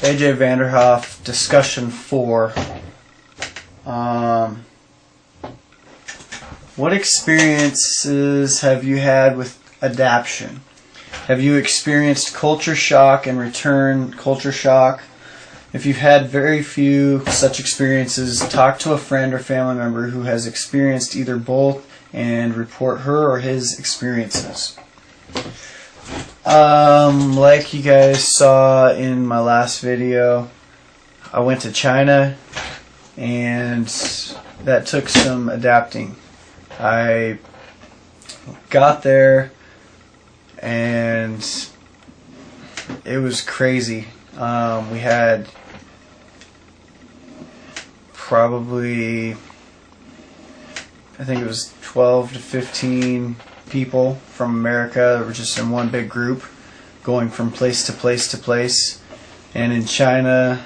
AJ Vanderhoff, discussion 4. What experiences have you had with adaptation? Have you experienced culture shock and return culture shock? If you've had very few such experiences, talk to a friend or family member who has experienced either both and report her or his experiences. Like you guys saw in my last video, I went to China and that took some adapting. I got there and it was crazy. We had probably, I think it was 12 to 15 people from America that were just in one big group going from place to place to place. And in China,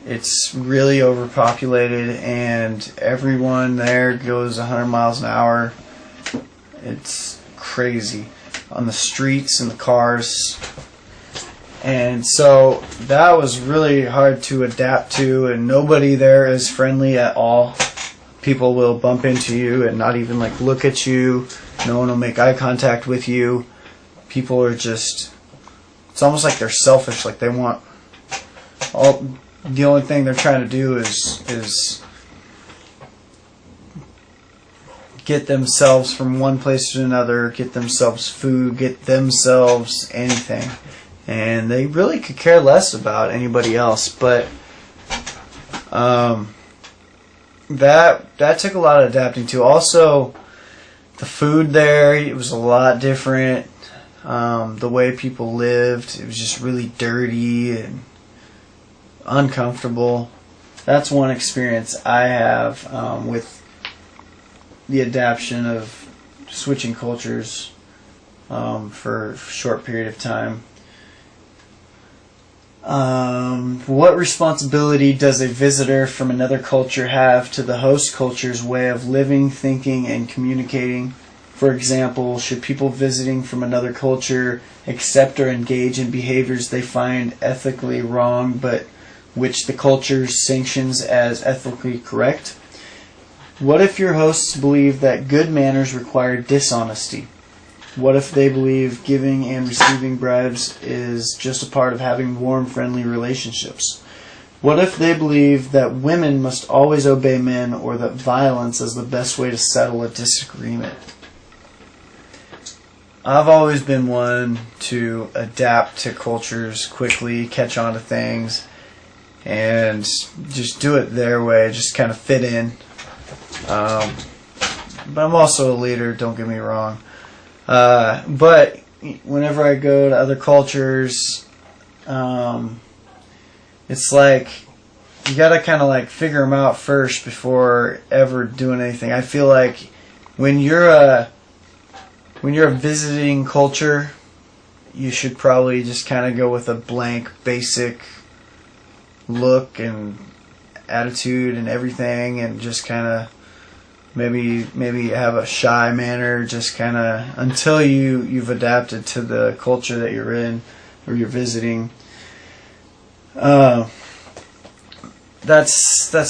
it's really overpopulated and everyone there goes 100 miles an hour. It's crazy on the streets and the cars. And so that was really hard to adapt to, and nobody there is friendly at all. People will bump into you and not even like look at you. No one will make eye contact with you. People are just, it's almost like they're selfish, like they want all, the only thing they're trying to do is get themselves from one place to another, get themselves food, get themselves anything. And they really could care less about anybody else. But that took a lot of adapting to. Also, the food there, it was a lot different. The way people lived, it was just really dirty and uncomfortable. That's one experience I have with the adaptation of switching cultures for a short period of time. What responsibility does a visitor from another culture have to the host culture's way of living, thinking, and communicating? For example, should people visiting from another culture accept or engage in behaviors they find ethically wrong but which the culture sanctions as ethically correct? What if your hosts believe that good manners require dishonesty? What if they believe giving and receiving bribes is just a part of having warm, friendly relationships? What if they believe that women must always obey men or that violence is the best way to settle a disagreement? I've always been one to adapt to cultures quickly, catch on to things, and just do it their way, just kind of fit in. But I'm also a leader, don't get me wrong. But whenever I go to other cultures, it's like you gotta kind of like figure them out first before ever doing anything. I feel like when you're a visiting culture, you should probably just kind of go with a blank, basic look and attitude and everything, and just kind of maybe have a shy manner, just kind of until you've adapted to the culture that you're in or you're visiting. That's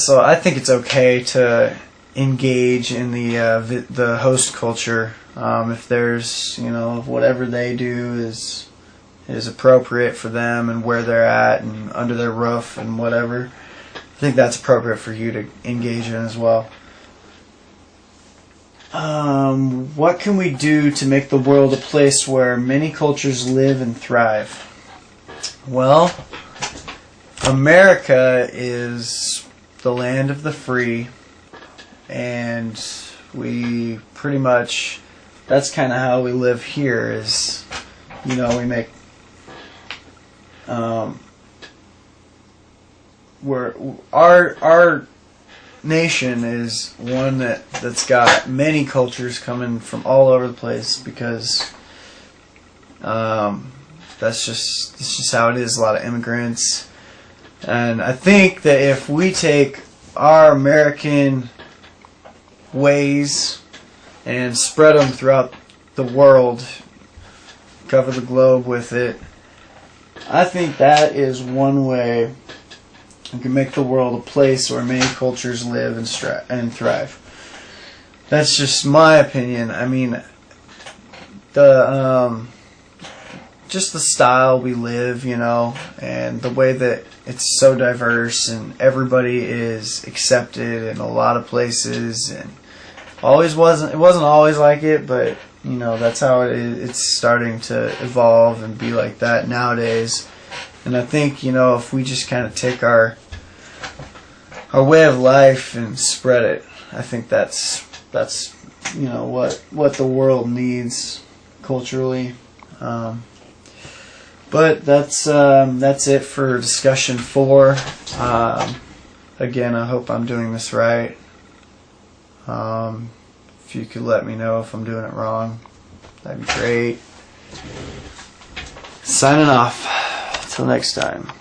all. I think it's okay to engage in the host culture if there's whatever they do is appropriate for them and where they're at and under their roof and whatever. I think that's appropriate for you to engage in as well. What can we do to make the world a place where many cultures live and thrive? Well, America is the land of the free, and we pretty much, that's kind of how we live here is, we make, our nation is one that's got many cultures coming from all over the place because that's just how it is. A lot of immigrants, and I think that if we take our American ways and spread them throughout the world, cover the globe with it, I think that is one way we can make the world a place where many cultures live and thrive. That's just my opinion. I mean, just the style we live, you know, and the way that it's so diverse and everybody is accepted in a lot of places, and it wasn't always like it, but you know, that's how it is. It's starting to evolve and be like that nowadays. And I think, you know, if we just kind of take our way of life and spread it, I think that's you know what the world needs culturally. But that's it for discussion 4. Again, I hope I'm doing this right. If you could let me know if I'm doing it wrong, that'd be great. Signing off. Till next time.